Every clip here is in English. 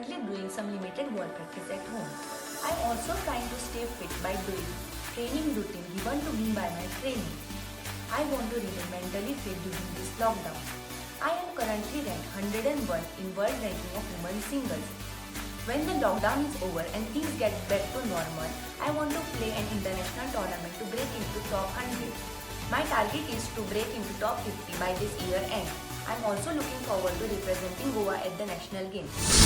currently doing some limited ball practice at home. I'm also trying to stay fit by doing training routine given to me by my trainer. I want to remain mentally fit during this lockdown. I am currently ranked 101 in world ranking of women's singles. When the lockdown is over and things get back to normal, I want to play an international tournament to break into top 100. My target is to break into top 50 by this year end. I'm also looking forward to representing Goa at the National Games.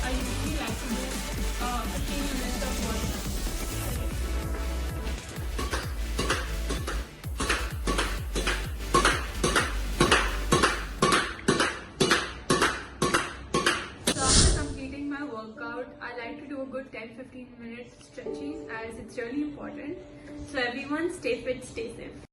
I usually like to do 15 minutes of workout. So after completing my workout, I like to do a good 10-15 minutes stretching as it's really important. So everyone stay fit, stay safe.